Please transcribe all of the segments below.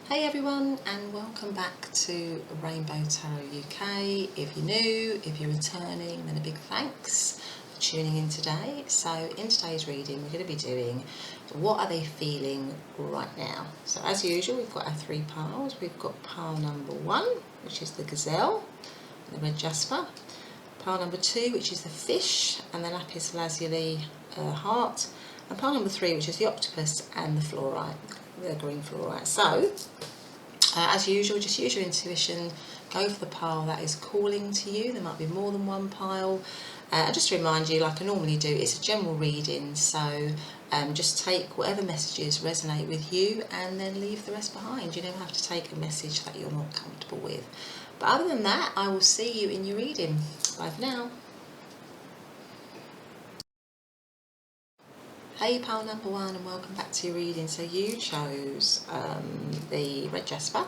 Hey everyone, and welcome back to Rainbow Tarot UK. If you're new, if you're returning, then a big thanks for tuning in today. So in today's reading we're going to be doing what are they feeling right now. So as usual, we've got our three piles. We've got pile number 1, which is the Gazelle, the red Jasper. Pile number 2, which is the fish and the lapis lazuli heart. And pile number 3, which is the octopus and the fluorite, the green fluorite. So as usual, just use your intuition, go for the pile that is calling to you. There might be more than one pile. And just to remind you, like I normally do, it's a general reading, so just take whatever messages resonate with you and then leave the rest behind. You never have to take a message that you're not comfortable with. But other than that, I will see you in your reading. Bye for now. Hey pile number 1, and welcome back to your reading. So you chose the red Jasper,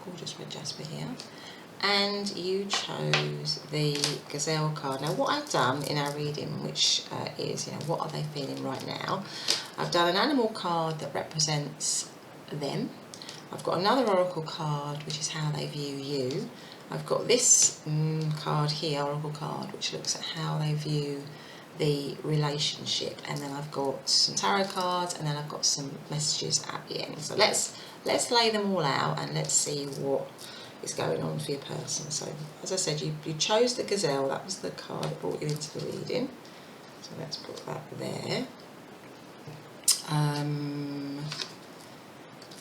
gorgeous red Jasper here, and you chose the Gazelle card. Now what I've done in our reading, which is, what are they feeling right now, I've done an animal card that represents them. I've got another oracle card, which is how they view you. I've got this card here, oracle card, which looks at how they view the relationship, and then I've got some tarot cards, and then I've got some messages at the end. So let's lay them all out and let's see what is going on for your person. So as I said, you chose the Gazelle. That was the card that brought you into the reading, so let's put that there.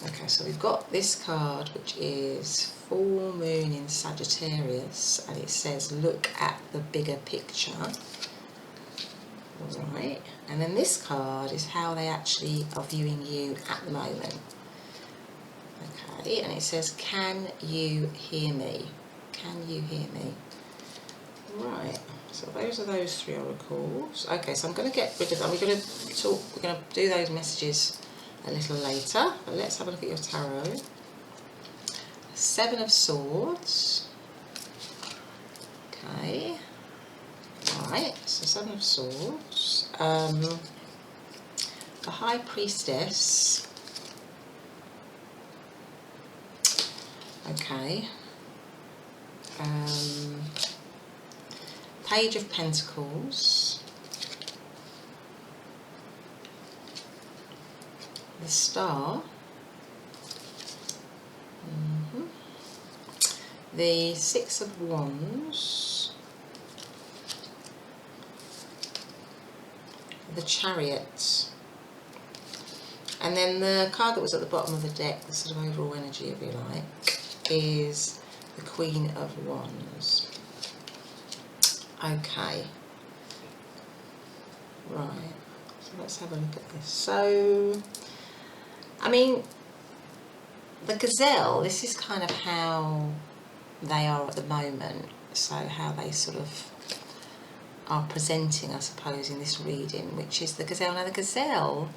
Okay, so we've got this card, which is full moon in Sagittarius, and it says look at the bigger picture. Right, and then this card is how they actually are viewing you at the moment. Okay, and it says, can you hear me? Can you hear me? Right, so those are those three oracles. Okay, so I'm going to get rid of them. We're going to do those messages a little later, but let's have a look at your tarot. 7 of Swords. Okay. Right, so 7 of Swords, the High Priestess, okay, Page of Pentacles, the Star, the 6 of Wands, the Chariot, and then the card that was at the bottom of the deck, the sort of overall energy, if you like, is the Queen of Wands. Okay, right, so let's have a look at this. So, I mean, the Gazelle, this is kind of how they are at the moment, so how they sort of are presenting, I suppose, in this reading, which is the Gazelle. Now the Gazelle,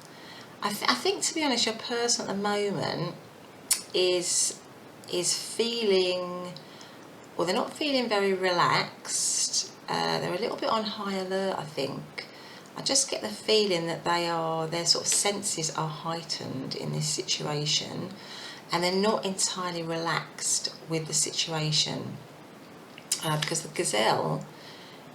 I think, to be honest, your person at the moment is feeling, well, they're not feeling very relaxed. They're a little bit on high alert, I think. I just get the feeling that their sort of senses are heightened in this situation, and they're not entirely relaxed with the situation, because the Gazelle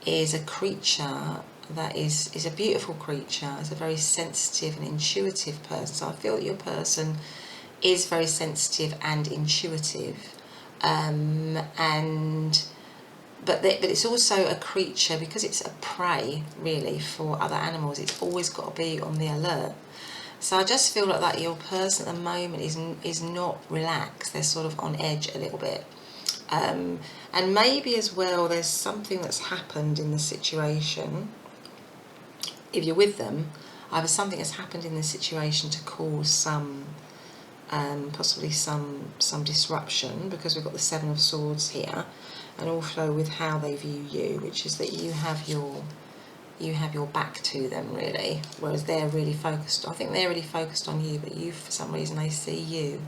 is a creature that is a beautiful creature. It's a very sensitive and intuitive person. So I feel that your person is very sensitive and intuitive, but it's also a creature, because it's a prey really for other animals. It's always got to be on the alert. So I just feel like that your person at the moment is not relaxed. They're sort of on edge a little bit. And maybe as well there's something that's happened in the situation. If you're with them, either something has happened in the situation to cause some possibly some disruption, because we've got the 7 of Swords here, and also with how they view you, which is that you have your back to them really, whereas they're really focused, I think they're really focused on you, but you, for some reason, they see you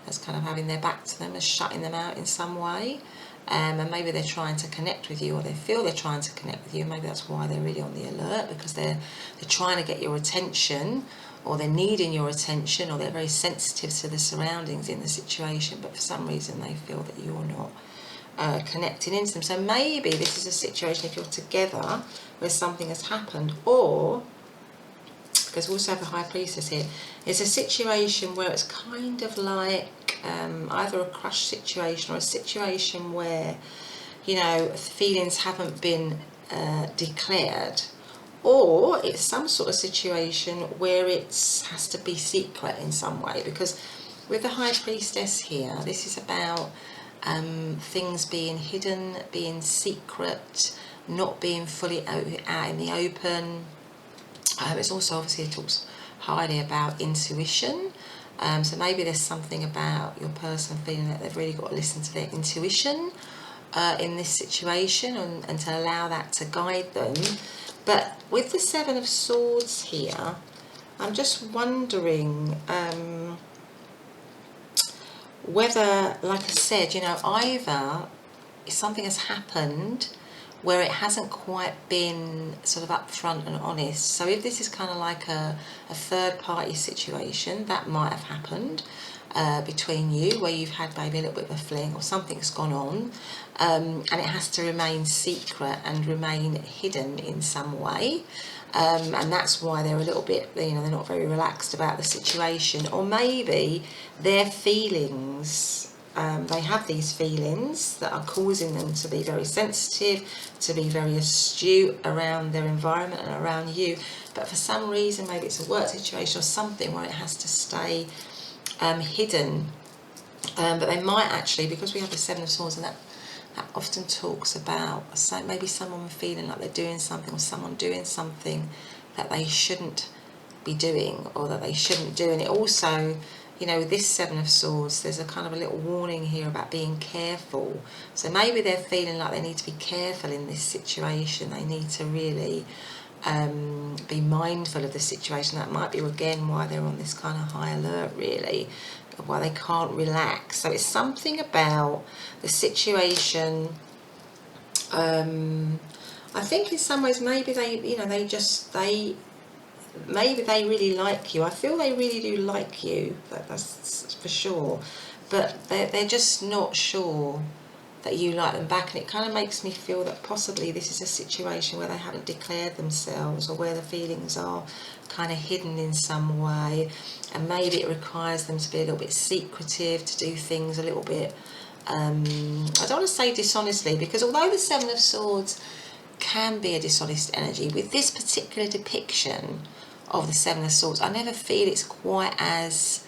as kind of having their back to them, as shutting them out in some way. And maybe they're trying to connect with you, or they feel they're trying to connect with you. Maybe that's why they're really on the alert, because they're trying to get your attention, or they're needing your attention, or they're very sensitive to the surroundings in the situation, but for some reason they feel that you're not connecting into them. So maybe this is a situation, if you're together, where something has happened, or, because we also have a High Priestess here, it's a situation where it's kind of like either a crush situation or a situation where, you know, feelings haven't been declared, or it's some sort of situation where it has to be secret in some way, because with the High Priestess here, this is about things being hidden, being secret, not being fully out in the open. It's also, obviously, it talks highly about intuition. So maybe there's something about your person feeling that they've really got to listen to their intuition in this situation, and to allow that to guide them. But with the Seven of Swords here, I'm just wondering whether, like I said, you know, either something has happened where it hasn't quite been sort of upfront and honest. So if this is kind of like a third party situation, that might have happened between you, where you've had maybe a little bit of a fling, or something's gone on, and it has to remain secret and remain hidden in some way. And that's why they're a little bit, you know, they're not very relaxed about the situation. Or maybe their feelings, they have these feelings that are causing them to be very sensitive, to be very astute around their environment and around you. But for some reason, maybe it's a work situation or something where it has to stay hidden. But they might actually, because we have the Seven of Swords, and that often talks about maybe someone feeling like they're doing something, or someone doing something that they shouldn't be doing, or that they shouldn't do. And it also, you know, with this Seven of Swords, there's a kind of a little warning here about being careful. So maybe they're feeling like they need to be careful in this situation. They need to really be mindful of the situation. That might be, again, why they're on this kind of high alert, really, why they can't relax. So it's something about the situation. I think in some ways maybe they, you know, maybe they really like you. I feel they really do like you, that's for sure. But they're just not sure that you like them back. And it kind of makes me feel that possibly this is a situation where they haven't declared themselves, or where the feelings are kind of hidden in some way. And maybe it requires them to be a little bit secretive, to do things a little bit, I don't want to say dishonestly, because although the Seven of Swords can be a dishonest energy, with this particular depiction of the Seven of Swords, I never feel it's quite as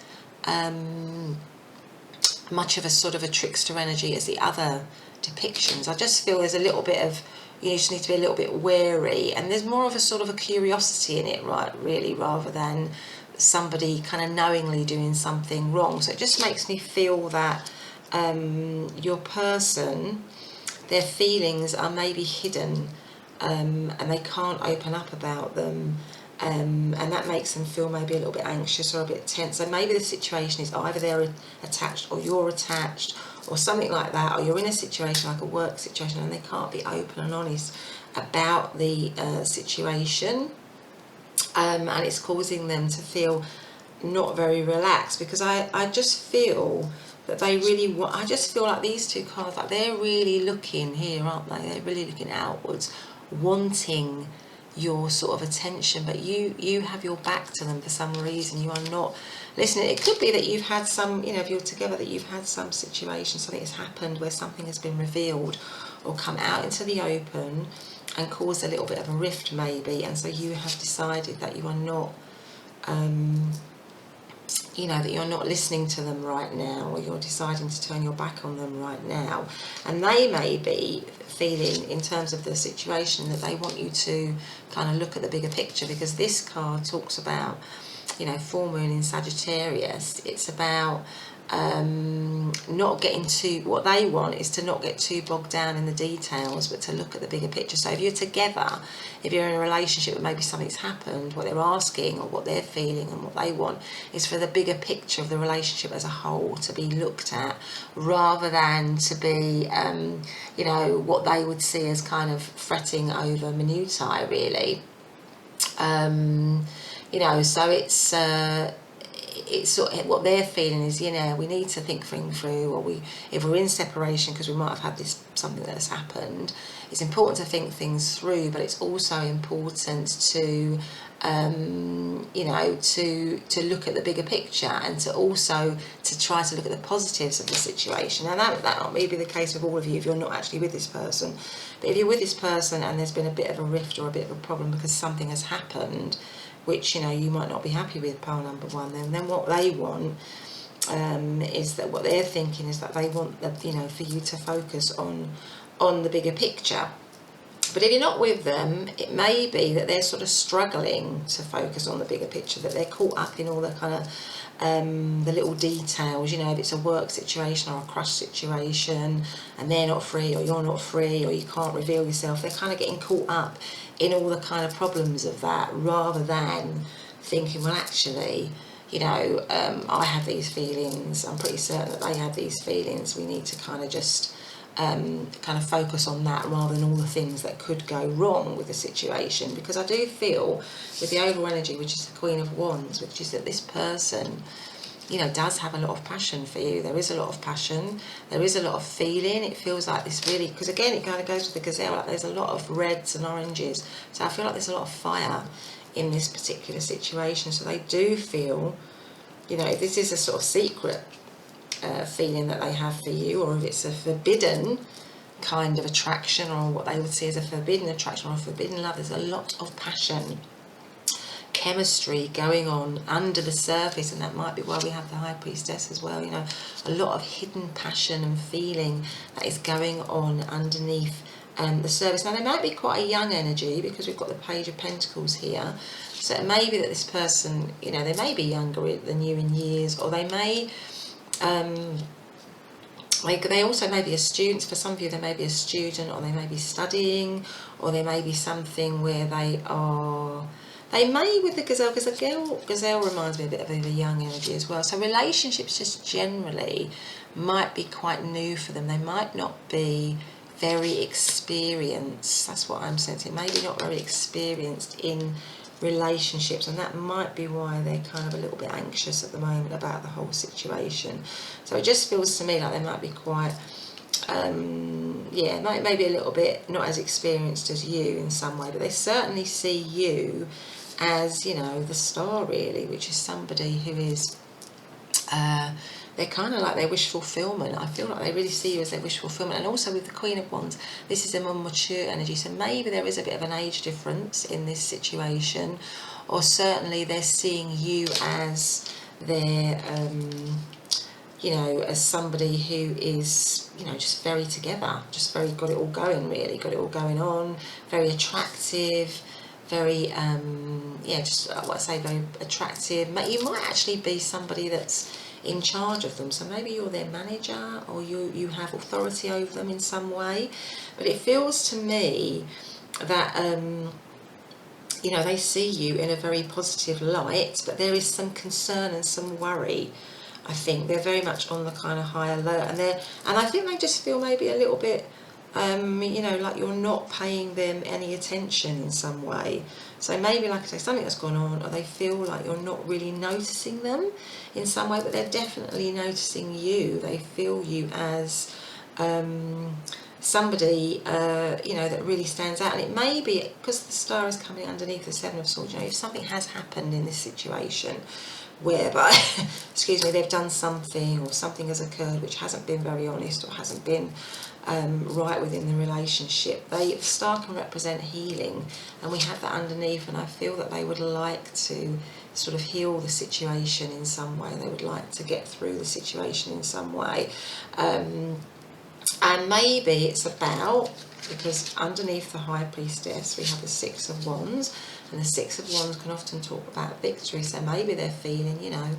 much of a sort of a trickster energy as the other depictions. I just feel there's a little bit of, you just need to be a little bit wary, and there's more of a sort of a curiosity in it, right, really, rather than somebody kind of knowingly doing something wrong. So it just makes me feel that your person, their feelings are maybe hidden, and they can't open up about them. And that makes them feel maybe a little bit anxious or a bit tense. So maybe the situation is either they're attached, or you're attached, or something like that, or you're in a situation like a work situation and they can't be open and honest about the situation, and it's causing them to feel not very relaxed. Because I just feel that they really want, I just feel like these two cards, like they're really looking here, aren't they? They're really looking outwards, wanting your sort of attention, but you have your back to them for some reason. You are not listening. It could be that you've had some, you know, if you're together, that you've had some situation, something has happened where something has been revealed or come out into the open and caused a little bit of a rift maybe, and so you have decided that you are not you know, that you're not listening to them right now, or you're deciding to turn your back on them right now. And they may be feeling, in terms of the situation, that they want you to kind of look at the bigger picture, because this card talks about, you know, full moon in Sagittarius. It's about not getting too, what they want is to not get too bogged down in the details, but to look at the bigger picture. So if you're together, if you're in a relationship and maybe something's happened, what they're asking or what they're feeling and what they want is for the bigger picture of the relationship as a whole to be looked at, rather than to be you know, what they would see as kind of fretting over minutiae, really. you know, so it's sort of what they're feeling is, you know, we need to think things through, or if we're in separation because we might have had something that's happened, it's important to think things through, but it's also important to you know, to look at the bigger picture, and to also to try to look at the positives of the situation. And that may be the case with all of you if you're not actually with this person, but if you're with this person and there's been a bit of a rift or a bit of a problem because something has happened which, you know, you might not be happy with, pile number one, then what they want is that what they're thinking is that they want you know, for you to focus on the bigger picture. But if you're not with them, it may be that they're sort of struggling to focus on the bigger picture, that they're caught up in all the kind of the little details, you know, if it's a work situation or a crush situation and they're not free, or you're not free, or you can't reveal yourself, they're kind of getting caught up in all the kind of problems of that, rather than thinking, well, actually, you know, I have these feelings, I'm pretty certain that they have these feelings, we need to kind of just kind of focus on that rather than all the things that could go wrong with the situation. Because I do feel with the overall energy, which is the Queen of Wands, which is that this person, you know, does have a lot of passion for you. There is a lot of passion, there is a lot of feeling. It feels like this really, because again it kind of goes with the Gazelle, like there's a lot of reds and oranges, so I feel like there's a lot of fire in this particular situation. So they do feel, you know, if this is a sort of secret feeling that they have for you, or if it's a forbidden kind of attraction, or what they would see as a forbidden attraction or a forbidden love, there's a lot of passion, chemistry going on under the surface. And that might be why we have the High Priestess as well, you know, a lot of hidden passion and feeling that is going on underneath the surface. Now, there might be quite a young energy because we've got the Page of Pentacles here, so it may be that this person, you know, they may be younger than you in years, or they may like they also may be a student. For some of you, they may be a student, or they may be studying, or there may be something where they may, with the Gazelle, because the Gazelle reminds me a bit of a young energy as well. So relationships just generally might be quite new for them. They might not be very experienced. That's what I'm sensing. Maybe not very experienced in relationships, and that might be why they're kind of a little bit anxious at the moment about the whole situation. So it just feels to me like they might be quite yeah, maybe a little bit not as experienced as you in some way, but they certainly see you as, you know, the star really, which is somebody who is they're kind of like their wish fulfillment. I feel like they really see you as their wish fulfillment. And also with the Queen of Wands, this is a more mature energy, so maybe there is a bit of an age difference in this situation, or certainly they're seeing you as their you know, as somebody who is, you know, just very together, just very got it all going, really got it all going on, very attractive, very yeah, just what I say, very attractive. You might actually be somebody that's in charge of them, so maybe you're their manager, or you have authority over them in some way. But it feels to me that you know, they see you in a very positive light, but there is some concern and some worry. I think they're very much on the kind of high alert, and I think they just feel maybe a little bit you know, like you're not paying them any attention in some way. So maybe, like I say, something that's gone on, or they feel like you're not really noticing them in some way, but they're definitely noticing you. They feel you as somebody you know, that really stands out. And it may be because the star is coming underneath the Seven of Swords, you know, if something has happened in this situation whereby excuse me, they've done something, or something has occurred which hasn't been very honest, or hasn't been right within the relationship, the star can represent healing, and we have that underneath. And I feel that they would like to sort of heal the situation in some way. They would like to get through the situation in some way, and maybe it's about, because underneath the High Priestess we have the Six of Wands, and the Six of Wands can often talk about victory. So maybe they're feeling, you know,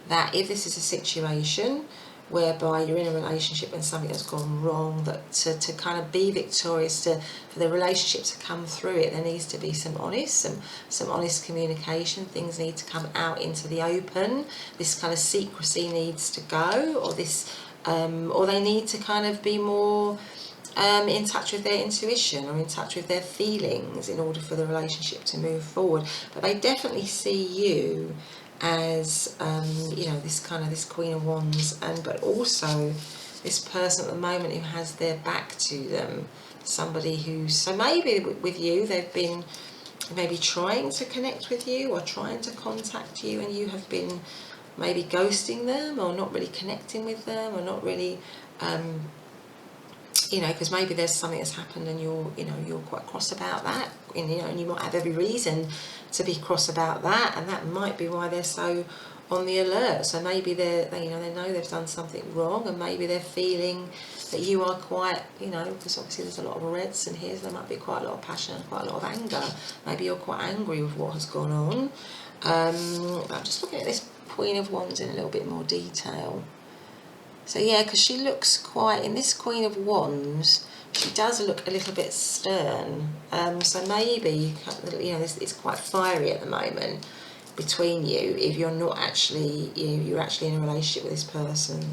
that if this is a situation whereby you're in a relationship and something has gone wrong, that to kind of be victorious, for the relationship to come through it, there needs to be some honest communication. Things need to come out into the open. This kind of secrecy needs to go, or this or they need to kind of be more in touch with their intuition or in touch with their feelings in order for the relationship to move forward. But they definitely see you as, you know, this Queen of Wands, but also this person at the moment who has their back to them. Somebody who's, so maybe with you, they've been maybe trying to connect with you or trying to contact you, and you have been maybe ghosting them or not really connecting with them, or not really, you know, because maybe there's something that's happened and you're quite cross about that, and you might have every reason to be cross about that, and that might be why they're so on the alert. So maybe they know they've done something wrong, and maybe they're feeling that you are quite, because obviously there's a lot of reds in here, so there might be quite a lot of passion and quite a lot of anger. Maybe you're quite angry with what has gone on. I'm just looking at this Queen of Wands in a little bit more detail. So yeah, because she looks quite, in this Queen of Wands, she does look a little bit stern. So maybe, it's quite fiery at the moment between you, if you're not actually, you're actually in a relationship with this person.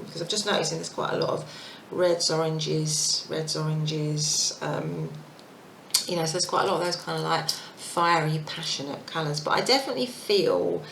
Because I've just noticed there's quite a lot of reds, oranges. So there's quite a lot of those kind of like fiery, passionate colours. But I definitely feel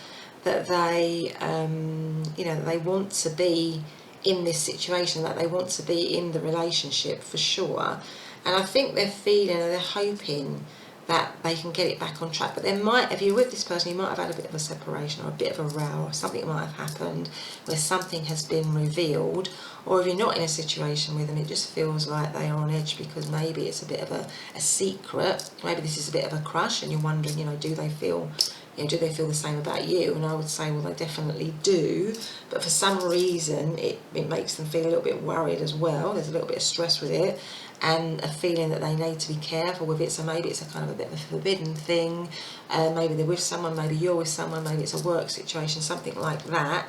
that they, they want to be in this situation, that they want to be in the relationship for sure. And I think they're feeling, they're hoping that they can get it back on track. But there might, if you're with this person, you might have had a bit of a separation or a bit of a row, or something might have happened where something has been revealed. Or if you're not in a situation with them, it just feels like they are on edge, because maybe it's a bit of a secret. Maybe this is a bit of a crush, and you're wondering, do they feel the same about you? And I would say, well, they definitely do, but for some reason it makes them feel a little bit worried as well. There's a little bit of stress with it, and a feeling that they need to be careful with it. So maybe it's a kind of a bit of a forbidden thing. Maybe they're with someone, maybe you're with someone, maybe it's a work situation, something like that.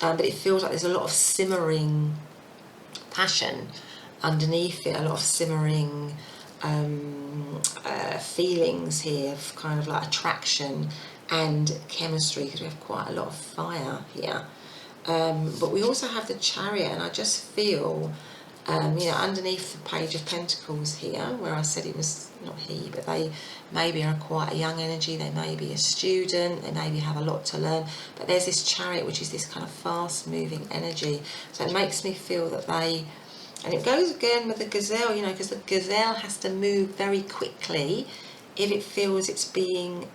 But it feels like there's a lot of simmering passion underneath it, a lot of simmering feelings here of kind of like attraction and chemistry, because we have quite a lot of fire here. But we also have the Chariot, and I just feel, underneath the Page of Pentacles here, where I said it was not he, but they maybe are quite a young energy, they may be a student, they maybe have a lot to learn, but there's this Chariot, which is this kind of fast moving energy. So it makes me feel that they, and it goes again with the Gazelle, because the Gazelle has to move very quickly if it feels it's being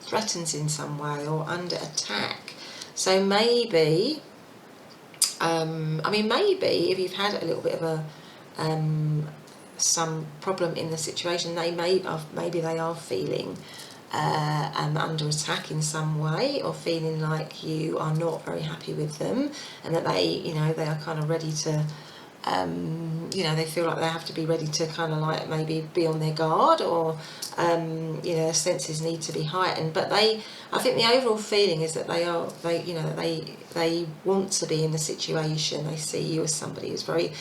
threatened in some way or under attack. So maybe, maybe if you've had a little bit of some problem in the situation, maybe they are feeling under attack in some way, or feeling like you are not very happy with them, and that they are kind of ready to, they feel like they have to be ready to kind of like maybe be on their guard, or their senses need to be heightened. But I think the overall feeling is that they want to be in the situation. They see you as somebody who's very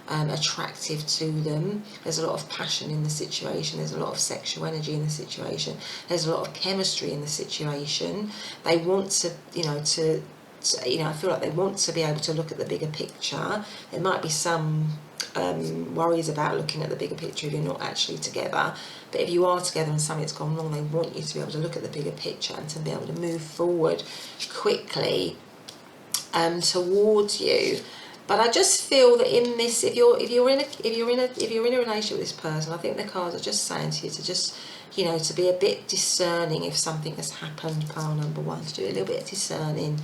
attractive to them. There's a lot of passion in the situation, there's a lot of sexual energy in the situation, there's a lot of chemistry in the situation. They want to, I feel like they want to be able to look at the bigger picture. There might be some worries about looking at the bigger picture if you're not actually together, but if you are together and something's gone wrong, they want you to be able to look at the bigger picture and to be able to move forward quickly towards you. But I just feel that in this, if you're in a relationship with this person, I think the cards are just saying to you to just, to be a bit discerning if something has happened. Pile number one, to do a little bit of discerning,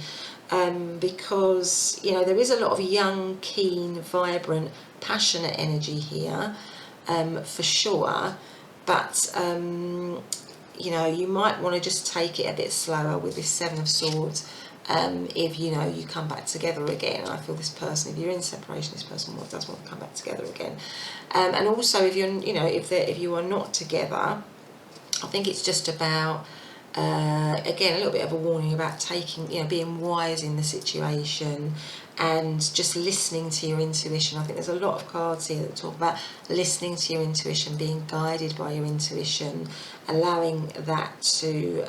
because there is a lot of young, keen, vibrant, passionate energy here, for sure. But you might want to just take it a bit slower with this Seven of Swords. If you come back together again, and I feel this person, if you're in separation, this person does want to come back together again. And also, if you're, if you are not together, I think it's just about, again, a little bit of a warning about taking, being wise in the situation and just listening to your intuition. I think there's a lot of cards here that talk about listening to your intuition, being guided by your intuition, allowing that to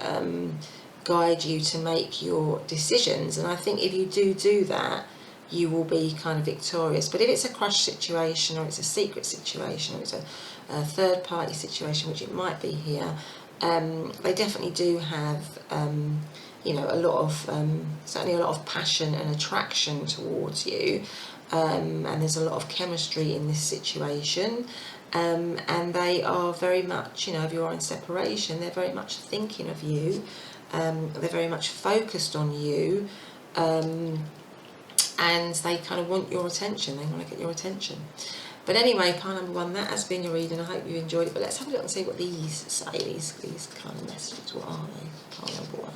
guide you to make your decisions. And I think if you do that, you will be kind of victorious. But if it's a crush situation, or it's a secret situation, or it's a third party situation, which it might be here, they definitely do have you know, a lot of certainly a lot of passion and attraction towards you, and there's a lot of chemistry in this situation, and they are very much, you know, if you're in separation, they're very much thinking of you, they're very much focused on you, and they kind of want your attention, they want to get your attention. But anyway, pile number 1, that has been your reading. I hope you enjoyed it. But let's have a look and see what these say, these kind of messages. What are they? Pile number 1.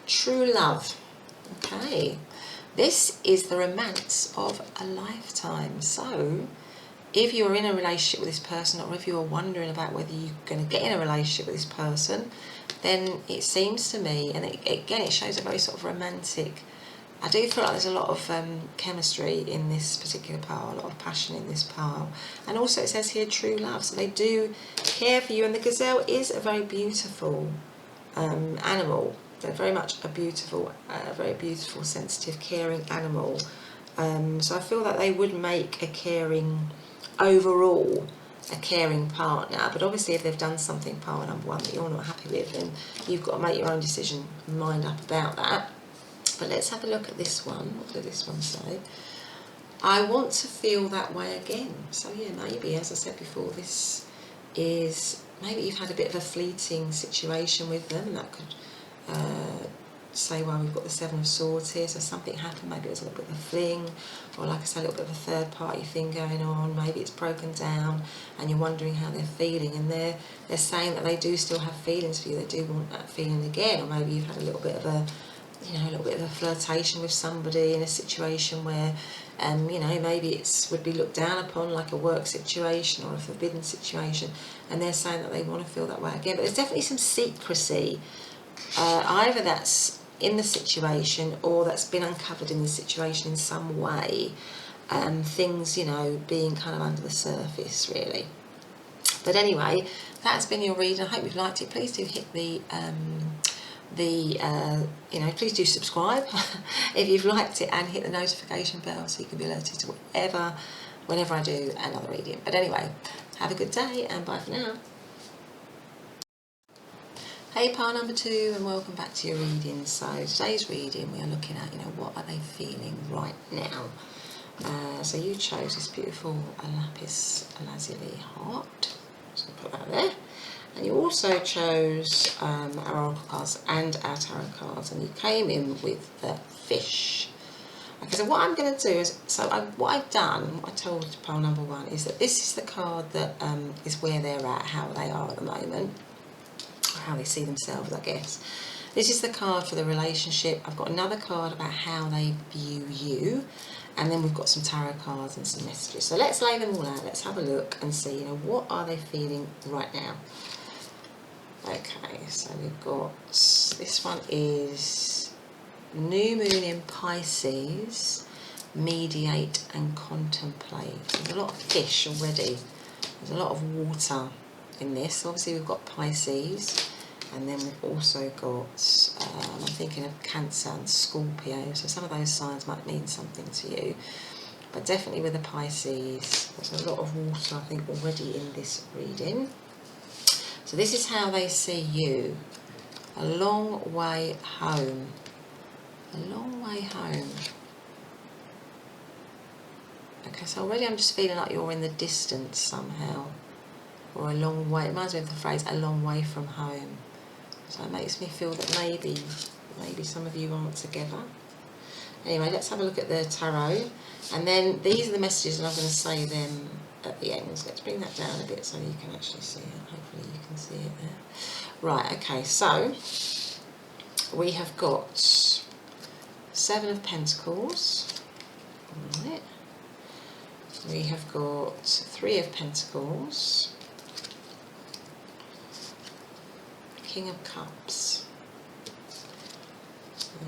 True love. Okay. This is the romance of a lifetime. So, if you're in a relationship with this person, or if you're wondering about whether you're going to get in a relationship with this person, then it seems to me, and again, it shows a very sort of romantic, I do feel like there's a lot of chemistry in this particular pile, a lot of passion in this pile. And also it says here true love, so they do care for you. And the gazelle is a very beautiful animal. They're very much a very beautiful, sensitive, caring animal. So I feel that they would make a caring, overall, a caring partner. But obviously if they've done something, pile number 1, that you're not happy with, then you've got to make your own decision, mind up about that. But let's have a look at this one. What did this one say? I want to feel that way again. So yeah, maybe, as I said before, this is, maybe you've had a bit of a fleeting situation with them, and that could say, well, we've got the 7 of Swords here, so something happened, maybe it was a little bit of a fling, or like I say, a little bit of a third party thing going on, maybe it's broken down and you're wondering how they're feeling, and they're saying that they do still have feelings for you, they do want that feeling again. Or maybe you've had a little bit of a, you know, a little bit of a flirtation with somebody in a situation where, you know, maybe it would be looked down upon, like a work situation or a forbidden situation, and they're saying that they want to feel that way again. But there's definitely some secrecy, either that's in the situation or that's been uncovered in the situation in some way, things, you know, being kind of under the surface, really. But anyway, that's been your reading. I hope you've liked it. Please do hit the you know, please do subscribe if you've liked it, and hit the notification bell so you can be alerted to whenever I do another reading. But anyway, have a good day and bye for now. Hey, pile number 2, and welcome back to your reading. So today's reading, we are looking at, you know, what are they feeling right now. So you chose this beautiful lapis lazuli heart. Just gonna put that there. And you also chose our oracle cards and our tarot cards, and you came in with the fish. Okay, so what I'm going to do is, what I've done, what I told pile number 1, is that this is the card that is where they're at, how they are at the moment, or how they see themselves, I guess. This is the card for the relationship. I've got another card about how they view you, and then we've got some tarot cards and some messages. So let's lay them all out. Let's have a look and see, you know, what are they feeling right now. Okay, so we've got, this one is new moon in Pisces, mediate and contemplate. There's a lot of fish already. There's a lot of water in this. Obviously we've got Pisces, and then we've also got, I'm thinking of Cancer and Scorpio, so some of those signs might mean something to you. But definitely with the Pisces, there's a lot of water, I think, already in this reading. So this is how they see you. A long way home. A long way home. Okay, so already I'm just feeling like you're in the distance somehow. Or a long way. It reminds me of the phrase, a long way from home. So it makes me feel that maybe some of you aren't together. Anyway, let's have a look at the tarot. And then these are the messages, and I'm going to say them at the end. So let's bring that down a bit so you can actually see it. Hopefully you can see it there. Right, okay, so we have got 7 of Pentacles. Right. We have got 3 of Pentacles. King of Cups.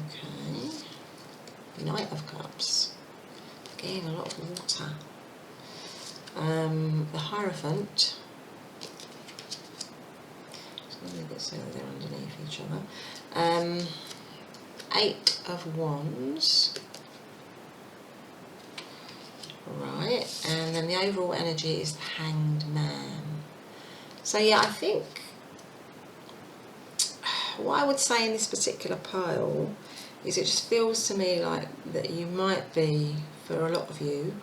Okay. Knight of Cups. Again, a lot of water. The Hierophant. Just going to leave it so that they're underneath each other. 8 of Wands. Right, and then the overall energy is the Hanged Man. So yeah, I think what I would say in this particular pile is it just feels to me like that you might be, for a lot of you,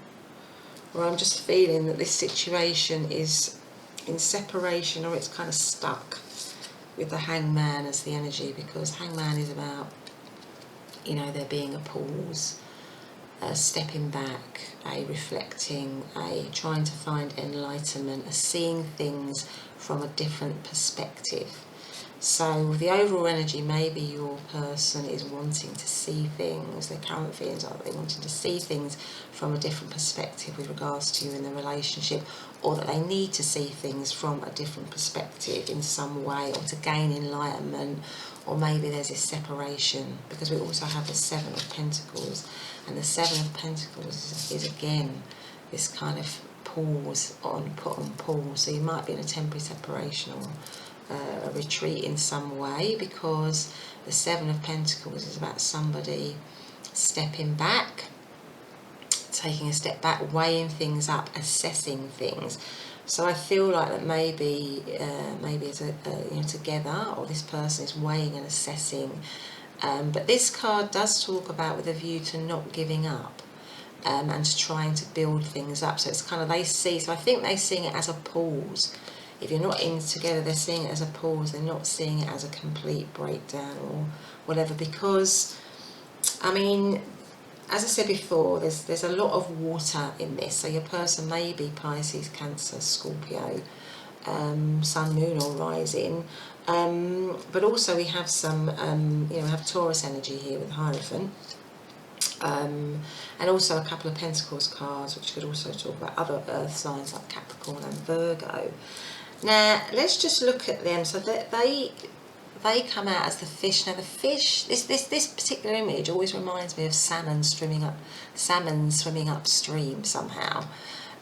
or I'm just feeling that this situation is in separation, or it's kind of stuck with the Hangman as the energy, because Hangman is about, you know, there being a pause, a stepping back, a reflecting, a trying to find enlightenment, a seeing things from a different perspective. So the overall energy, maybe your person is wanting to see things, their current feelings are they wanting to see things from a different perspective with regards to you in the relationship, or that they need to see things from a different perspective in some way, or to gain enlightenment, or maybe there's this separation, because we also have the Seven of Pentacles, and the Seven of Pentacles is again this kind of pause on, put on pause. So you might be in a temporary separation or a retreat in some way, because the Seven of Pentacles is about somebody stepping back, taking a step back, weighing things up, assessing things. So I feel like that maybe as a you know, together, or this person is weighing and assessing. But this card does talk about with a view to not giving up, and to trying to build things up. So it's kind of, they see, so I think they're seeing it as a pause. If you're not in together, they're seeing it as a pause. They're not seeing it as a complete breakdown or whatever, because, I mean, as I said before, there's a lot of water in this. So your person may be Pisces, Cancer, Scorpio, Sun, Moon or Rising. But also we have some, you know, we have Taurus energy here with Hierophant. And also a couple of Pentacles cards, which could also talk about other earth signs like Capricorn and Virgo. Now, let's just look at them. So they come out as the fish. Now, the fish, this particular image always reminds me of salmon swimming upstream somehow.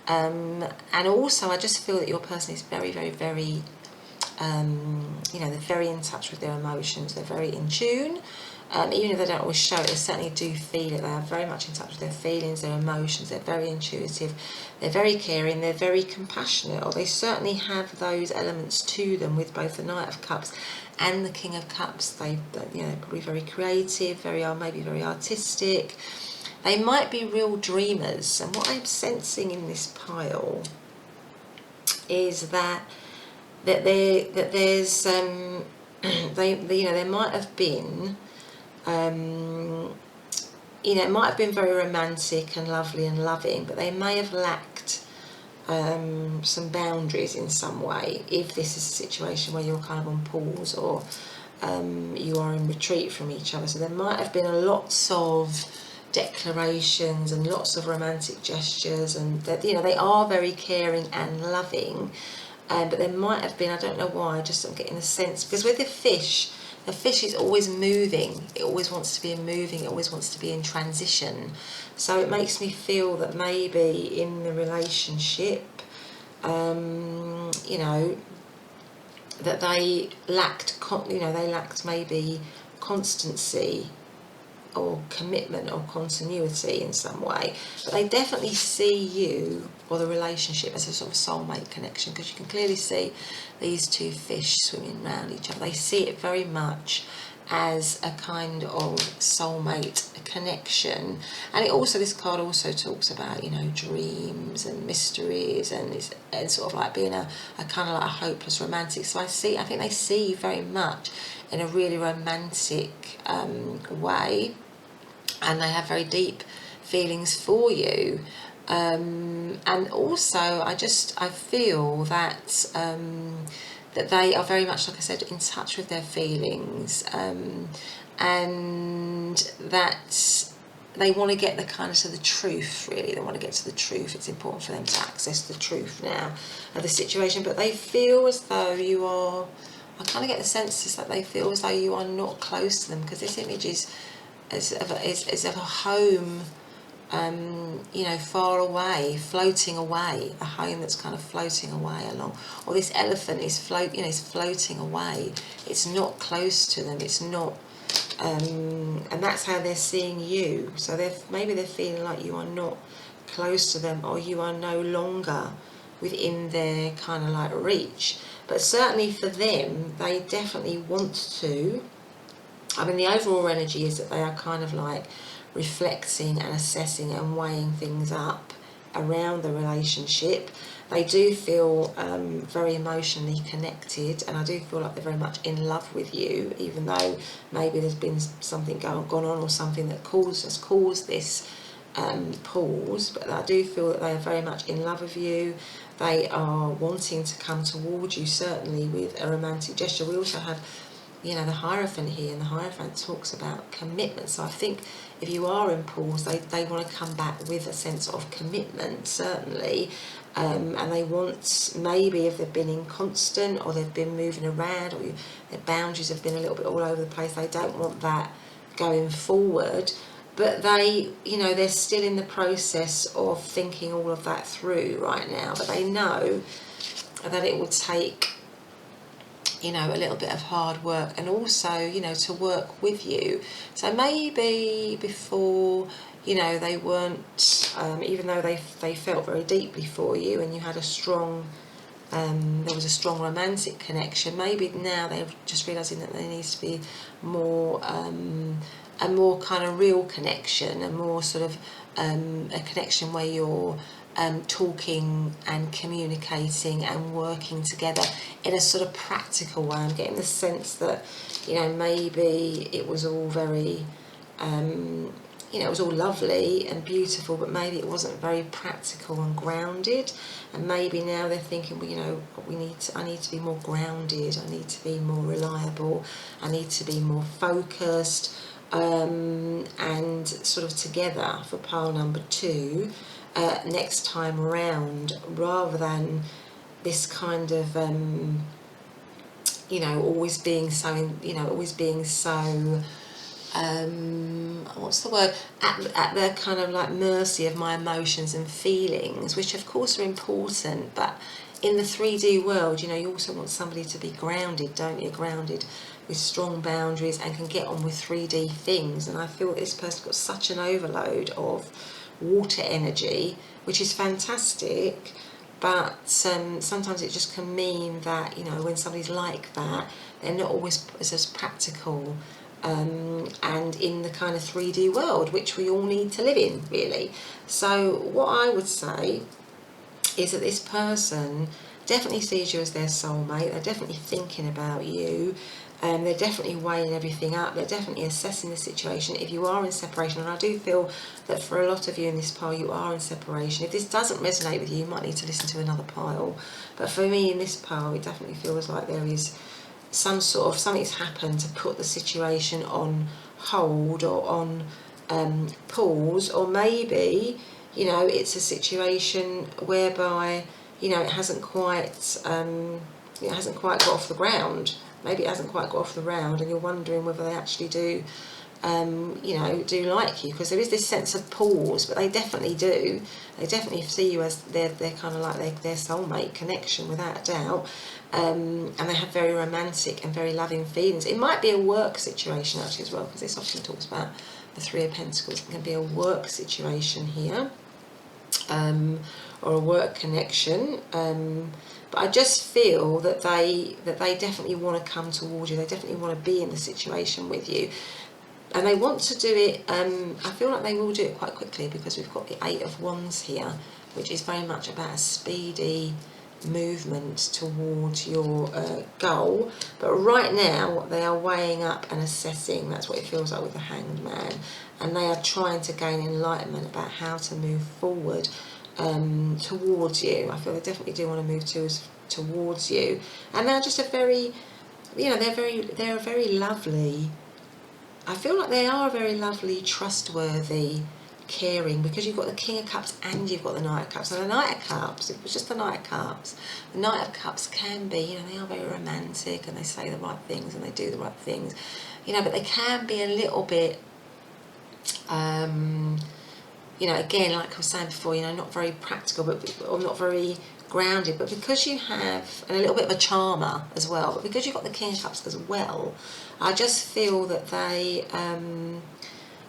And also, I just feel that your person is very, very, very, you know, they're very in touch with their emotions. They're very in tune. Even if they don't always show it, they certainly do feel it. They are very much in touch with their feelings, their emotions. They're very intuitive. They're very caring. They're very compassionate, or they certainly have those elements to them with both the Knight of Cups and the King of Cups. They're probably very creative, maybe very artistic. They might be real dreamers. And what I'm sensing in this pile is that there's there might have been. It might have been very romantic and lovely and loving, but they may have lacked some boundaries in some way, if this is a situation where you're kind of on pause, or you are in retreat from each other. So there might have been lots of declarations and lots of romantic gestures, and that, you know, they are very caring and loving, but there might have been, I don't know why, I'm getting a sense, because with the fish is always moving. It always wants to be moving. It always wants to be in transition. So it makes me feel that maybe in the relationship, you know, that they lacked maybe constancy or commitment or continuity in some way. But they definitely see you or the relationship as a sort of soulmate connection, because you can clearly see these two fish swimming around each other. They see it very much as a kind of soulmate connection. And it also, this card also talks about, you know, dreams and mysteries, and it's sort of like being a kind of like a hopeless romantic. So I think they see you very much in a really romantic way, and they have very deep feelings for you. And also I feel that that they are very much, like I said, in touch with their feelings, and that they want to get the truth, really. They want to get to the truth. It's important for them to access the truth now of the situation. But they feel as though you are, I kind of get the sense that they feel as though you are not close to them, because this image is of a home, you know, far away, floating away, a home that's kind of floating away along, or this elephant is floating away. It's not close to them. It's not, and that's how they're seeing you. So maybe they're feeling like you are not close to them, or you are no longer within their kind of like reach. But certainly for them, they definitely want to. I mean, the overall energy is that they are kind of like reflecting and assessing and weighing things up around the relationship. They do feel very emotionally connected, and I do feel like they're very much in love with you, even though maybe there's been something gone on, or something that has caused this pause. But I do feel that they are very much in love with you. They are wanting to come towards you, certainly with a romantic gesture. We also have, you know, the Hierophant here, and the Hierophant talks about commitment. So I think if you are in pause, they want to come back with a sense of commitment, certainly. And they want, maybe if they've been inconstant, or they've been moving around, or their boundaries have been a little bit all over the place, they don't want that going forward. But they, you know, they're still in the process of thinking all of that through right now. But they know that it will take, you know, a little bit of hard work, and also, you know, to work with you. So maybe before, you know, they weren't, even though they felt very deeply for you, and you had a strong, there was a strong romantic connection, maybe now they're just realising that there needs to be more, a more kind of real connection, a more sort of a connection where you're talking and communicating and working together in a sort of practical way. I'm getting the sense that, you know, maybe it was all very, you know, it was all lovely and beautiful, but maybe it wasn't very practical and grounded. And maybe now they're thinking, well, you know, I need to be more grounded, I need to be more reliable, I need to be more focused, and sort of together for pile number 2 next time around, rather than this kind of you know, always being so, you know, always being so what's the word, at the kind of like mercy of my emotions and feelings, which of course are important, but in the 3D world, you know, you also want somebody to be grounded, don't you? Grounded with strong boundaries and can get on with 3D things. And I feel this person's got such an overload of water energy, which is fantastic, but sometimes it just can mean that, you know, when somebody's like that, they're not always as practical and in the kind of 3D world, which we all need to live in, really. So what I would say is that this person definitely sees you as their soulmate. They're definitely thinking about you. They're definitely weighing everything up. They're definitely assessing the situation. If you are in separation, and I do feel that for a lot of you in this pile, you are in separation. If this doesn't resonate with you, you might need to listen to another pile. But for me in this pile, it definitely feels like there is some sort of, something's happened to put the situation on hold or on pause, or maybe, you know, it's a situation whereby, you know, it hasn't quite got off the ground. Maybe it hasn't quite got off the ground, and you're wondering whether they actually do, you know, do like you, because there is this sense of pause. But they definitely do. They definitely see you as their kind of like their soulmate connection, without a doubt. And they have very romantic and very loving feelings. It might be a work situation actually as well, because this often talks about the 3 of Pentacles. It can be a work situation here, or a work connection. But I just feel that they definitely want to come towards you. They definitely want to be in the situation with you, and they want to do it. I feel like they will do it quite quickly, because we've got the 8 of Wands here, which is very much about a speedy movement towards your goal. But right now they are weighing up and assessing. That's what it feels like with the Hanged Man, and they are trying to gain enlightenment about how to move forward towards you. I feel they definitely do want to move towards you, and they're just a very, you know, they're very lovely. I feel like they are very lovely, trustworthy, caring, because you've got the King of Cups and you've got the Knight of Cups. And the Knight of Cups, if it was just the Knight of Cups, the Knight of Cups can be, you know, they are very romantic and they say the right things and they do the right things, you know, but they can be a little bit, you know, again, like I was saying before, you know, not very practical, or not very grounded. But because you have, and a little bit of a charmer as well, but because you've got the King of Cups as well, I just feel that they,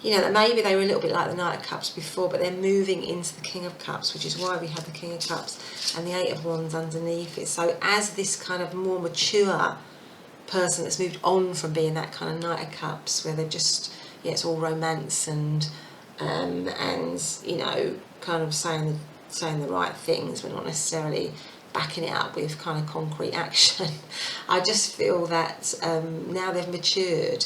you know, that maybe they were a little bit like the Knight of Cups before, but they're moving into the King of Cups, which is why we have the King of Cups and the Eight of Wands underneath it. So as this kind of more mature person that's moved on from being that kind of Knight of Cups, where they're just, yeah, it's all romance and you know, kind of saying the right things, but not necessarily backing it up with kind of concrete action. I just feel that now they've matured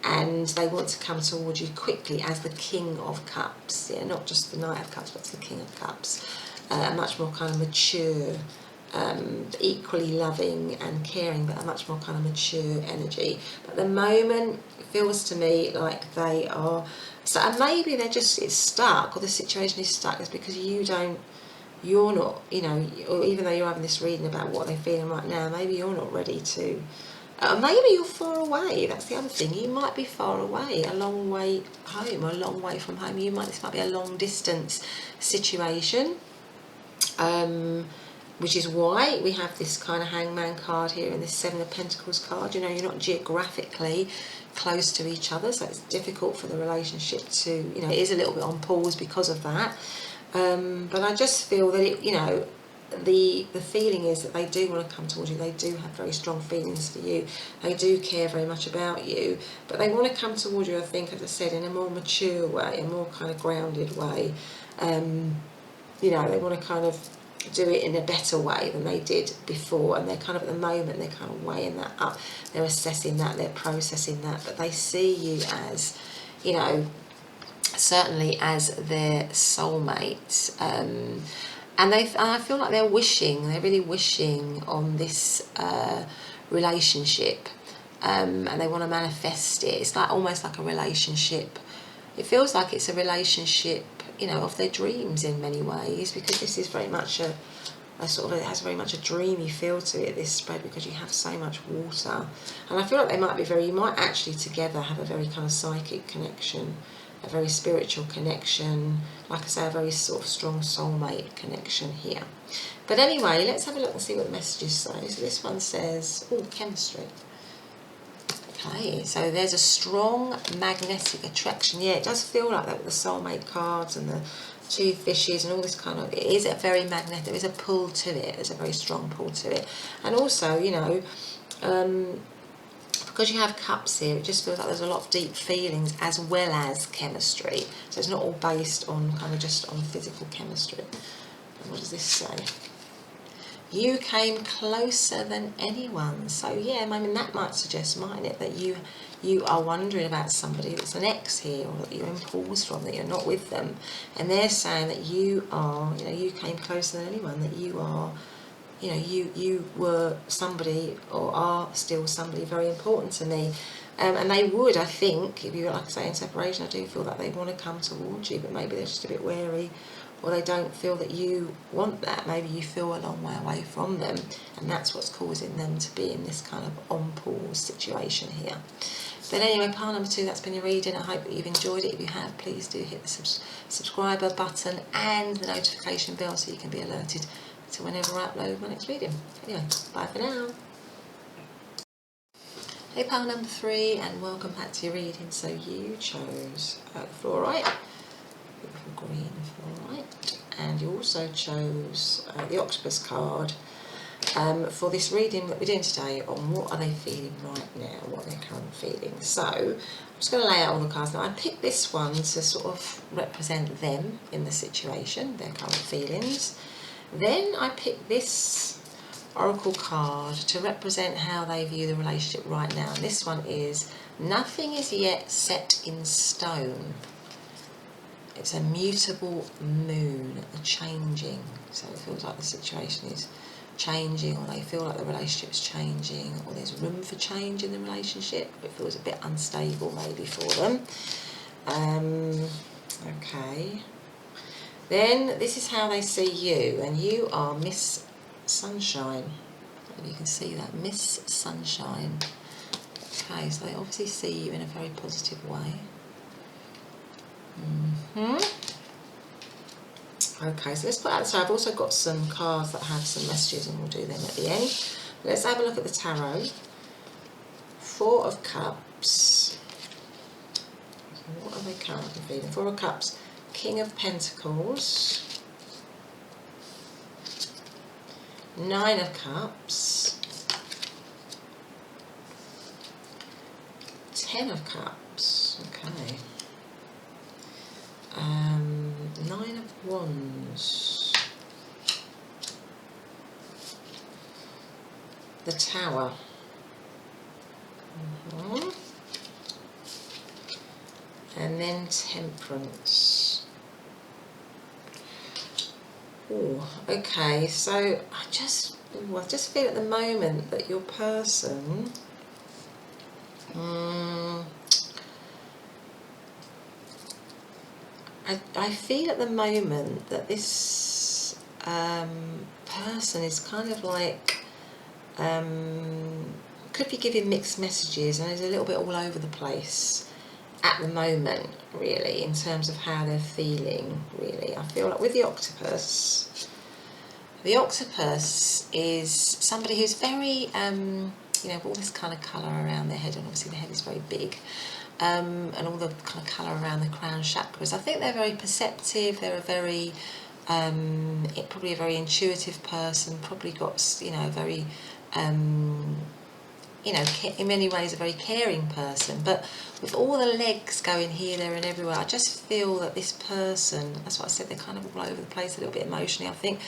and they want to come towards you quickly as the King of Cups. Yeah, not just the Knight of Cups, but the King of Cups. A much more kind of mature, equally loving and caring, but a much more kind of mature energy. But at the moment, it feels to me like they are, so, and maybe they're just, it's stuck, or the situation is stuck, is because you're not, you know, or even though you're having this reading about what they're feeling right now, maybe you're not ready to, maybe you're far away. That's the other thing. You might be far away, a long way home, or a long way from home. This might be a long distance situation, which is why we have this kind of Hangman card here and this Seven of Pentacles card. You know, you're not geographically close to each other, so it's difficult for the relationship to, you know, it is a little bit on pause because of that. But I just feel that it, you know, the feeling is that they do want to come towards you. They do have very strong feelings for you. They do care very much about you, but they want to come towards you, I think, as I said, in a more mature way, a more kind of grounded way. You know, they want to kind of do it in a better way than they did before, and they're kind of, at the moment, they're kind of weighing that up, they're assessing that, they're processing that, but they see you as, you know, certainly as their soulmate, and I feel like they're really wishing on this relationship, and they want to manifest it. It's like almost like a relationship. It feels like it's a relationship, you know, of their dreams in many ways, because this is very much a sort of, it has very much a dreamy feel to it, this spread, because you have so much water. And I feel like they might be you might actually together have a very kind of psychic connection, a very spiritual connection, like I say, a very sort of strong soulmate connection here. But anyway, let's have a look and see what the messages say. So this one says, oh, chemistry. Okay, so there's a strong magnetic attraction. Yeah, it does feel like that with the soulmate cards and the two fishes and all this kind of, it is a very magnetic, there is a pull to it, there's a very strong pull to it. And also, you know, because you have cups here, it just feels like there's a lot of deep feelings as well as chemistry. So it's not all based on kind of just on physical chemistry. And what does this say? You came closer than anyone. So yeah, I mean, that might suggest, mightn't it, that you are wondering about somebody that's an ex here, or that you're in pause from, that you're not with them, and they're saying that you are, you know, you came closer than anyone, that you are, you know, you were somebody, or are still somebody very important to me. And they would, I think, if you were, like I say, in separation, I do feel that they want to come towards you, but maybe they're just a bit wary, or they don't feel that you want that. Maybe you feel a long way away from them, and that's what's causing them to be in this kind of on pause situation here. But anyway, pile number 2, that's been your reading. I hope that you've enjoyed it. If you have, please do hit the subscriber button and the notification bell so you can be alerted to whenever I upload my next reading. Anyway, bye for now. Hey, pile number 3, and welcome back to your reading. So you chose Fluorite, beautiful green Fluorite, and you also chose the Octopus card for this reading that we're doing today on what are they feeling right now, what are their current feelings. So I'm just going to lay out all the cards now. I picked this one to sort of represent them in the situation, their current feelings. Then I picked this oracle card to represent how they view the relationship right now. And this one is, nothing is yet set in stone. It's a mutable moon, a changing. So it feels like the situation is changing, or they feel like the relationship's changing, or there's room for change in the relationship. It feels a bit unstable maybe for them. Okay. Then this is how they see you, and you are Miss Sunshine. Maybe you can see that, Miss Sunshine. Okay, so they obviously see you in a very positive way. Okay, so let's put out, so I've also got some cards that have some messages, and we'll do them at the end. But let's have a look at the tarot. 4 of Cups. So what are they currently feeling? Four of Cups, King of Pentacles, Nine of Cups, Ten of Cups, okay. Nine of Wands, the Tower, and then Temperance. Oh, okay, so I just feel at the moment that your person, I feel at the moment that this person is kind of like, could be giving mixed messages and is a little bit all over the place at the moment, really, in terms of how they're feeling, really. I feel like with the octopus is somebody who's very, you know, all this kind of colour around their head, and obviously the head is very big, and all the kind of colour around the crown chakras. I think they're very perceptive, they're a very, probably a very intuitive person, probably got, you know, very, you know, in many ways a very caring person, but with all the legs going here, there and everywhere, I just feel that this person, that's what I said, they're kind of all over the place, a little bit emotionally, I think,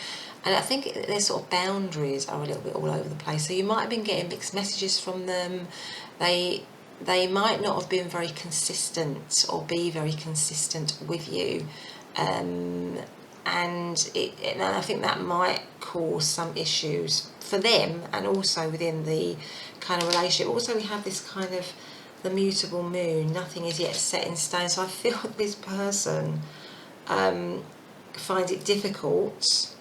and I think their sort of boundaries are a little bit all over the place, so you might have been getting mixed messages from them. They might not have been very consistent or be very consistent with you, and I think that might cause some issues for them and also within the kind of relationship. Also, we have this kind of the mutable moon, nothing is yet set in stone, so I feel this person finds it difficult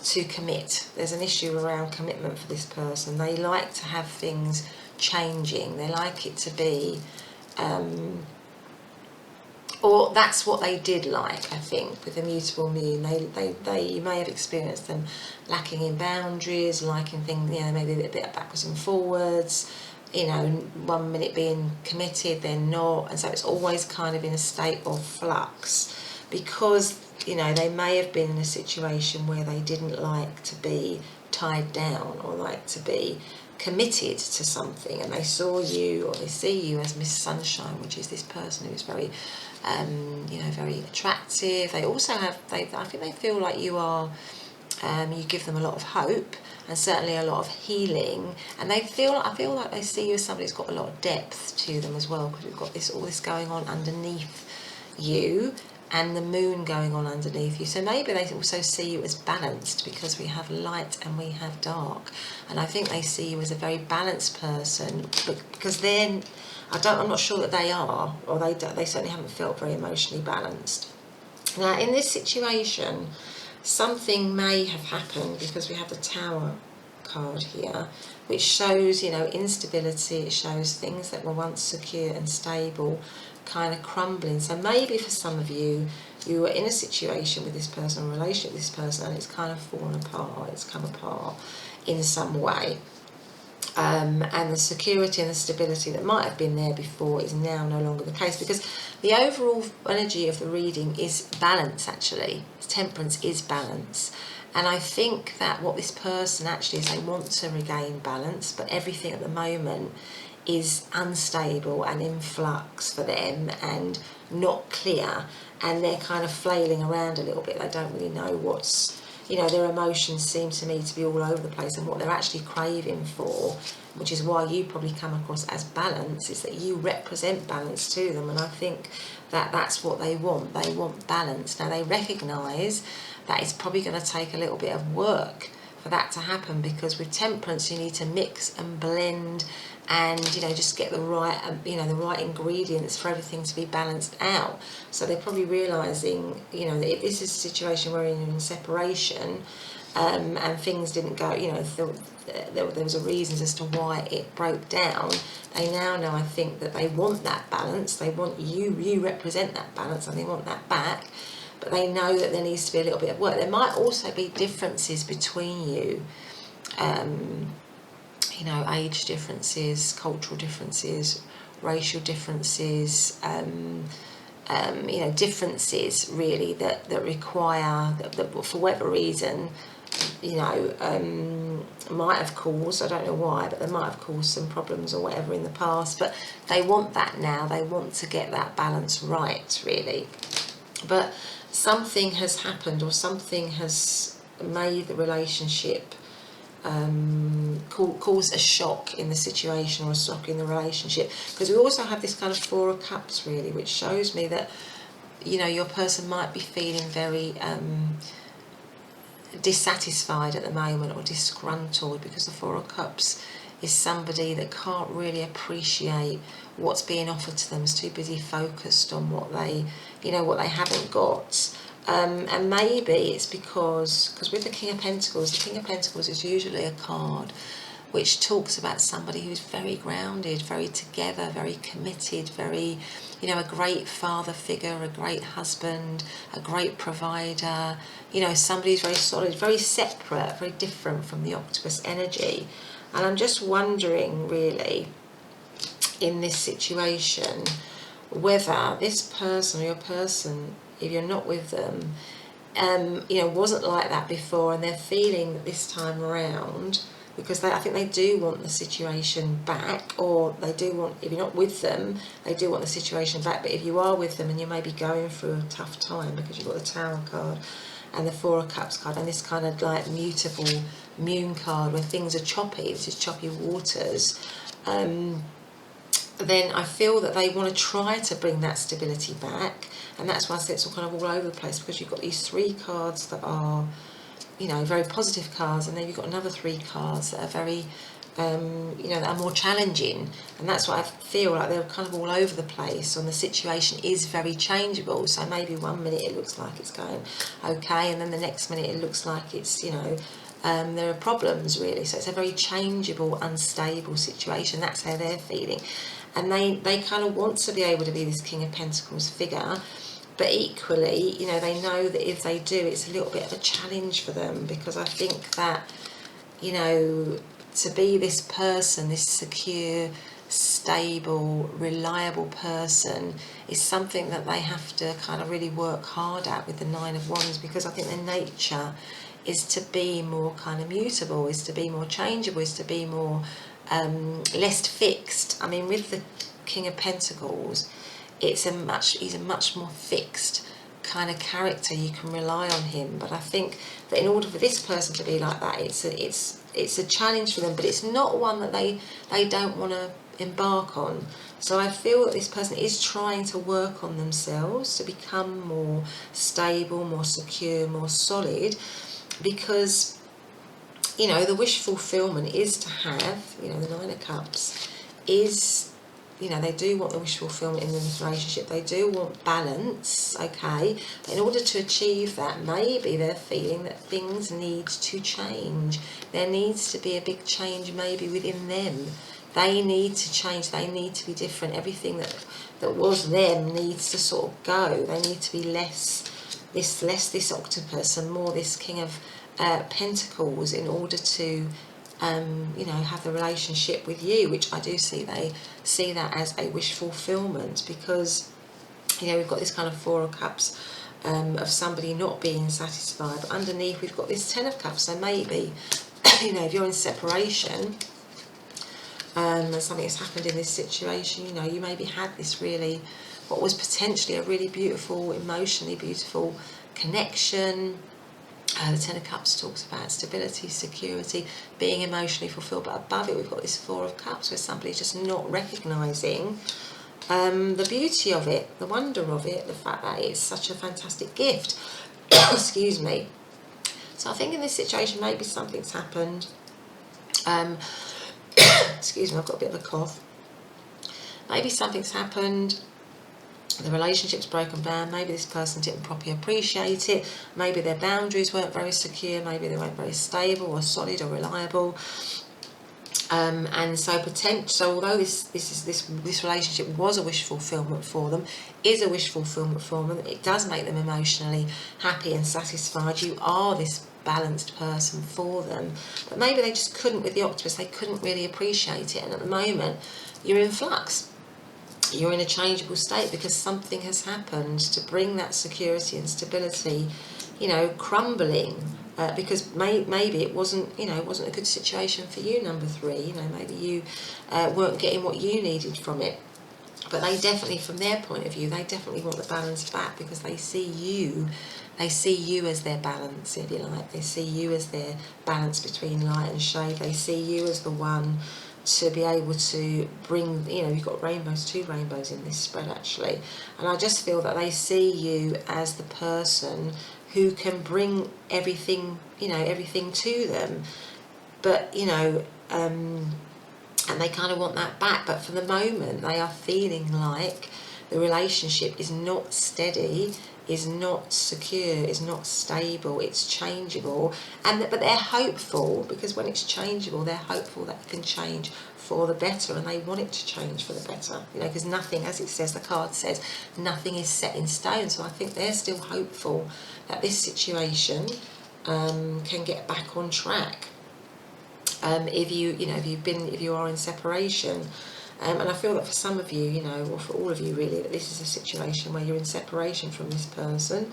to commit. There's an issue around commitment for this person. They like to have things changing, they like it to be or that's what they did like, I think, with the mutable moon. You may have experienced them lacking in boundaries, liking things, you know, maybe a bit backwards and forwards, you know, 1 minute being committed, then not, and so it's always kind of in a state of flux, because, you know, they may have been in a situation where they didn't like to be tied down or like to be committed to something, and they saw you, or they see you as Miss Sunshine, which is this person who's very, you know, very attractive. They also have, I think they feel like you are, you give them a lot of hope and certainly a lot of healing, and I feel like they see you as somebody who's got a lot of depth to them as well, because we've got all this going on underneath you, and the moon going on underneath you. So maybe they also see you as balanced, because we have light and we have dark, and I think they see you as a very balanced person, because then I'm not sure that they are, or they certainly haven't felt very emotionally balanced. Now in this situation, something may have happened, because we have the Tower card here, which shows, you know, instability. It shows things that were once secure and stable kind of crumbling. So maybe for some of you, you were in a situation with this person, a relationship with this person, and it's kind of fallen apart, it's come apart in some way. And the security and the stability that might have been there before is now no longer the case, because the overall energy of the reading is balance, actually. Temperance is balance. And I think that what this person actually is, they want to regain balance, but everything at the moment is unstable and in flux for them and not clear, and they're kind of flailing around a little bit. They don't really know what's, you know, their emotions seem to me to be all over the place, and what they're actually craving for, which is why you probably come across as balance, is that you represent balance to them, and I think that that's what they want. They want balance. Now they recognise that it's probably going to take a little bit of work for that to happen, because with Temperance you need to mix and blend and, you know, just get the right, you know, the right ingredients for everything to be balanced out. So they're probably realising, you know, that if this is a situation where you're in separation, and things didn't go, you know, there was a reason as to why it broke down. They now know, I think, that they want that balance. They want you represent that balance, and they want that back. But they know that there needs to be a little bit of work. There might also be differences between you, you know, age differences, cultural differences, racial differences, you know, differences really that require, that for whatever reason, you know, might have caused, I don't know why, but they might have caused some problems or whatever in the past, but they want that now. They want to get that balance right, really. But something has happened, or something has made the relationship cause a shock in the situation, or a shock in the relationship, because we also have this kind of Four of Cups really, which shows me that, you know, your person might be feeling very dissatisfied at the moment, or disgruntled, because the Four of Cups is somebody that can't really appreciate what's being offered to them, is too busy focused on what they, you know, what they haven't got. And maybe it's because with the King of Pentacles is usually a card which talks about somebody who's very grounded, very together, very committed, very, you know, a great father figure, a great husband, a great provider, you know, somebody who's very solid, very separate, very different from the Octopus energy. And I'm just wondering really, in this situation, whether this person, or your person, if you're not with them, you know, wasn't like that before, and they're feeling that this time around, because I think they do want the situation back, or they do want, if you're not with them, they do want the situation back. But if you are with them and you may be going through a tough time, because you've got the Tower card and the Four of Cups card, and this kind of like mutable moon card where things are choppy, this is choppy waters, then I feel that they want to try to bring that stability back. And that's why I say it's all kind of all over the place, because you've got these three cards that are, you know, very positive cards, and then you've got another three cards that are very, you know, that are more challenging. And that's why I feel like they're kind of all over the place, and the situation is very changeable. So maybe 1 minute it looks like it's going okay, and then the next minute it looks like it's, you know, there are problems really. So it's a very changeable, unstable situation. That's how they're feeling. And they kind of want to be able to be this King of Pentacles figure, but equally, you know, they know that if they do, it's a little bit of a challenge for them, because I think that, you know, to be this person, this secure, stable, reliable person, is something that they have to kind of really work hard at with the Nine of Wands, because I think their nature is to be more kind of mutable, is to be more changeable, is to be more less fixed. I mean, with the King of Pentacles, he's a much more fixed kind of character. You can rely on him. But I think that in order for this person to be like that, it's a challenge for them, but it's not one that they don't want to embark on. So I feel that this person is trying to work on themselves to become more stable, more secure, more solid, because, you know, the wish fulfillment is to have, you know, the Nine of Cups is, you know, they do want the wish fulfillment in this relationship. They do want balance, okay? But in order to achieve that, maybe they're feeling that things need to change. There needs to be a big change maybe within them. They need to change. They need to be different. Everything that was them needs to sort of go. They need to be less this Octopus and more this King of Pentacles, in order to you know, have the relationship with you, which I do see they see that as a wish fulfillment, because, you know, we've got this kind of Four of Cups of somebody not being satisfied, but underneath we've got this Ten of Cups. So maybe, you know, if you're in separation and something has happened in this situation, you know, you maybe had this really, what was potentially a really beautiful, emotionally beautiful connection. The Ten of Cups talks about stability, security, being emotionally fulfilled, but above it we've got this Four of Cups, where somebody's just not recognising the beauty of it, the wonder of it, the fact that it's such a fantastic gift. Excuse me. So I think in this situation maybe something's happened. Excuse me, I've got a bit of a cough. Maybe something's happened. The relationship's broken down. Maybe this person didn't properly appreciate it. Maybe their boundaries weren't very secure. Maybe they weren't very stable or solid or reliable. And so although this relationship was a wish fulfillment for them, is a wish fulfillment for them, it does make them emotionally happy and satisfied. You are this balanced person for them, but maybe they just couldn't, with the Octopus, they couldn't really appreciate it. And at the moment, you're in flux. you're in a changeable state because something has happened to bring that security and stability, you know, crumbling. Because maybe it wasn't, you know, it wasn't a good situation for you, number 3. You know, maybe you weren't getting what you needed from it. But they definitely, from their point of view, they definitely want the balance back because they see you as their balance, if you like. They see you as their balance between light and shade. They see you as the one to be able to bring, you know, you've got rainbows, 2 rainbows in this spread actually. And I just feel that they see you as the person who can bring everything, you know, everything to them. But, you know, and they kind of want that back. But for the moment, they are feeling like the relationship is not steady, is not secure, is not stable, it's changeable. But they're hopeful, because when it's changeable, they're hopeful that it can change for the better, and they want it to change for the better, you know, because nothing, as it says, the card says, nothing is set in stone. So I think they're still hopeful that this situation can get back on track. If you are in separation, and I feel that for some of you, you know, or for all of you really, that this is a situation where you're in separation from this person,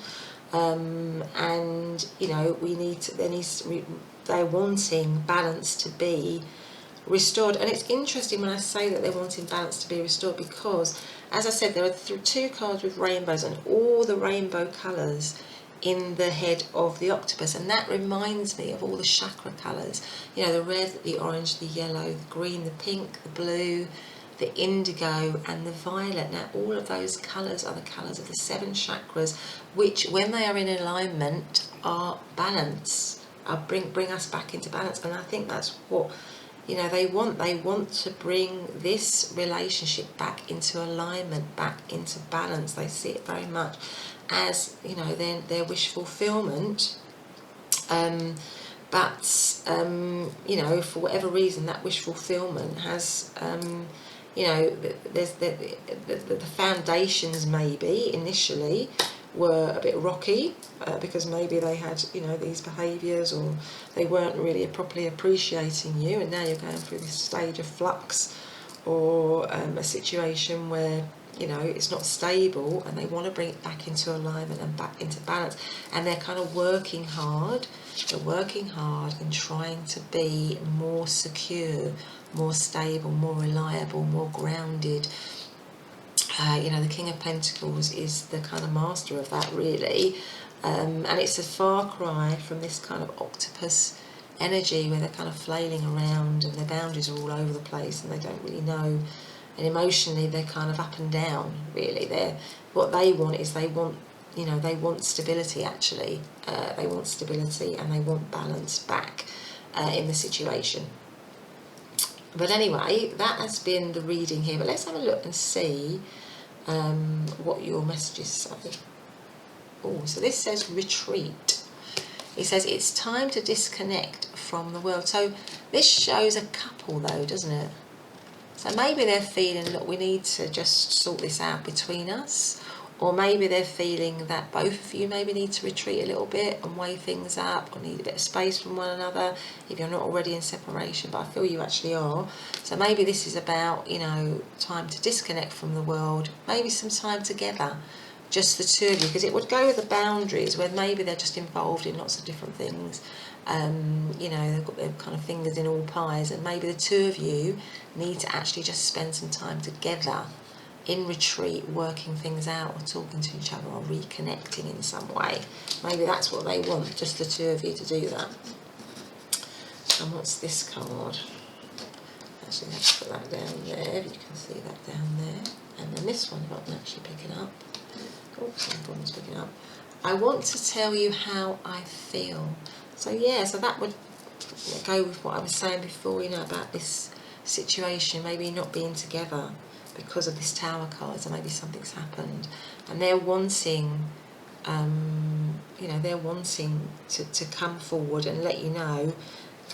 and you know, they're wanting balance to be restored. And it's interesting when I say that they're wanting balance to be restored, because as I said, there are 2 cards with rainbows and all the rainbow colours in the head of the octopus, and that reminds me of all the chakra colours, you know, the red, the orange, the yellow, the green, the pink, the blue, the indigo and the violet. Now all of those colours are the colours of the 7 chakras, which when they are in alignment are balance, bring us back into balance. And I think that's what, you know, they want to bring this relationship back into alignment, back into balance. They see it very much as, you know, their wish fulfillment. But you know, for whatever reason, that wish fulfillment has, you know, there's the foundations maybe initially were a bit rocky, because maybe they had, you know, these behaviours, or they weren't really properly appreciating you, and now you're going through this stage of flux, or a situation where, you know, it's not stable, and they want to bring it back into alignment and back into balance, and they're kind of working hard. They're working hard and trying to be more secure, more stable, more reliable, more grounded. You know, the King of Pentacles is the kind of master of that, really. And it's a far cry from this kind of octopus energy where they're kind of flailing around and their boundaries are all over the place and they don't really know. And emotionally, they're kind of up and down, really. What they want is, they want stability, actually. They want stability and they want balance back in the situation. But anyway, that has been the reading here. But let's have a look and see what your messages say. Oh, so this says retreat. It says it's time to disconnect from the world. So this shows a couple though, doesn't it? So maybe they're feeling, look, we need to just sort this out between us. Or maybe they're feeling that both of you maybe need to retreat a little bit and weigh things up, or need a bit of space from one another if you're not already in separation, but I feel you actually are. So maybe this is about, you know, time to disconnect from the world, maybe some time together, just the 2 of you, because it would go with the boundaries where maybe they're just involved in lots of different things. You know, they've got their kind of fingers in all pies, and maybe the 2 of you need to actually just spend some time together in retreat, working things out, or talking to each other, or reconnecting in some way. Maybe that's what they want, just the 2 of you to do that. And what's this card? Actually, let's put that down there, you can see that down there. And then this one, if I can actually pick it up. Oh, someone's picking it up. I want to tell you how I feel. So yeah, so that would go with what I was saying before, you know, about this situation, maybe not being together because of this Tower card, so maybe something's happened, and they're wanting, you know, they're wanting to come forward and let you know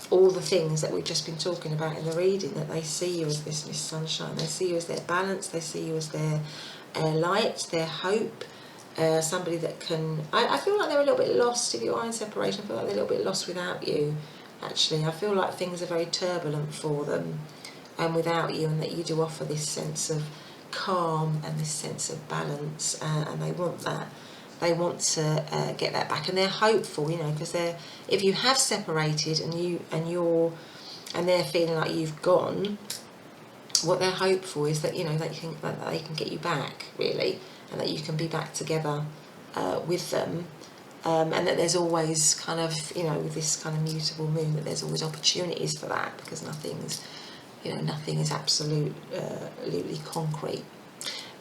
all the things that we've just been talking about in the reading, that they see you as this Miss Sunshine, they see you as their balance, they see you as their light, their hope, somebody that can, I feel like they're a little bit lost if you are in separation. I feel like they're a little bit lost without you, actually. I feel like things are very turbulent for them without you, and that you do offer this sense of, calm and this sense of balance, and they want that. They want to get that back, and they're hopeful, you know, because if you have separated and they're feeling like you've gone, what they're hopeful is that, you know, that they can get you back, really, and that you can be back together with them, and that there's always kind of, you know, with this kind of mutable moon, that there's always opportunities for that, because nothing is absolutely concrete.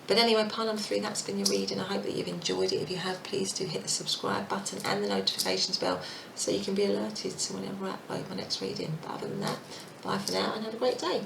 But anyway, pile number 3, that's been your reading. I hope that you've enjoyed it. If you have, please do hit the subscribe button and the notifications bell so you can be alerted to whenever I upload my next reading. But other than that, bye for now and have a great day.